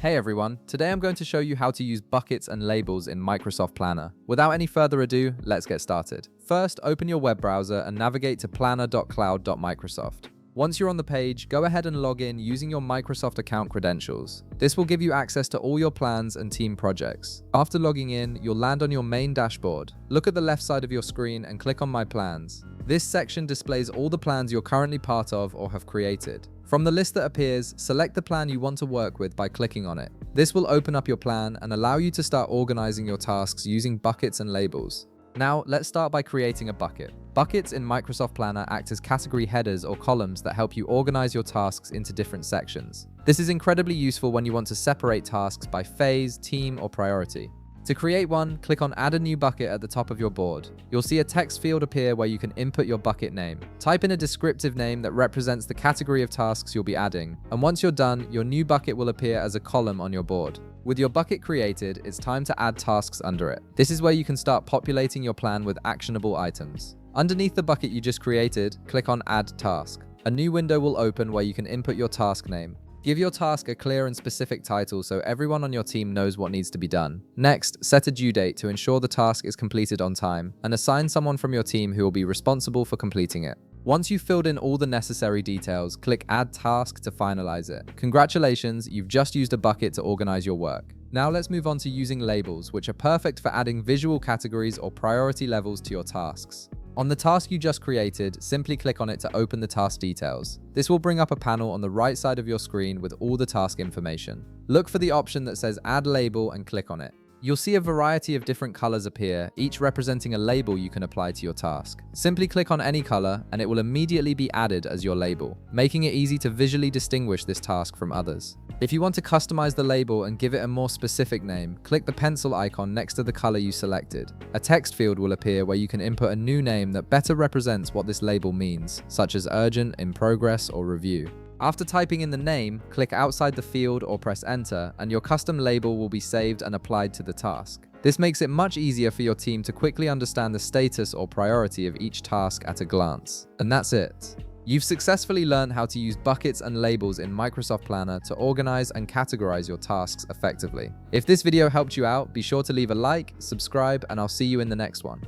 Hey everyone, today I'm going to show you how to use buckets and labels in Microsoft Planner. Without any further ado, let's get started. First, open your web browser and navigate to planner.cloud.microsoft. Once you're on the page, go ahead and log in using your Microsoft account credentials. This will give you access to all your plans and team projects. After logging in, you'll land on your main dashboard. Look at the left side of your screen and click on My Plans. This section displays all the plans you're currently part of or have created. From the list that appears, select the plan you want to work with by clicking on it. This will open up your plan and allow you to start organizing your tasks using buckets and labels. Now, let's start by creating a bucket. Buckets in Microsoft Planner act as category headers or columns that help you organize your tasks into different sections. This is incredibly useful when you want to separate tasks by phase, team, or priority. To create one, click on Add a new bucket at the top of your board. You'll see a text field appear where you can input your bucket name. Type in a descriptive name that represents the category of tasks you'll be adding, and once you're done, your new bucket will appear as a column on your board. With your bucket created, it's time to add tasks under it. This is where you can start populating your plan with actionable items. Underneath the bucket you just created, click on Add Task. A new window will open where you can input your task name. Give your task a clear and specific title so everyone on your team knows what needs to be done. Next, set a due date to ensure the task is completed on time, and assign someone from your team who will be responsible for completing it. Once you've filled in all the necessary details, click Add Task to finalize it. Congratulations, you've just used a bucket to organize your work. Now let's move on to using labels, which are perfect for adding visual categories or priority levels to your tasks. On the task you just created, simply click on it to open the task details. This will bring up a panel on the right side of your screen with all the task information. Look for the option that says Add Label and click on it. You'll see a variety of different colors appear, each representing a label you can apply to your task. Simply click on any color and it will immediately be added as your label, making it easy to visually distinguish this task from others. If you want to customize the label and give it a more specific name, click the pencil icon next to the color you selected. A text field will appear where you can input a new name that better represents what this label means, such as urgent, in progress, or review. After typing in the name, click outside the field or press enter, and your custom label will be saved and applied to the task. This makes it much easier for your team to quickly understand the status or priority of each task at a glance. And that's it. You've successfully learned how to use buckets and labels in Microsoft Planner to organize and categorize your tasks effectively. If this video helped you out, be sure to leave a like, subscribe, and I'll see you in the next one.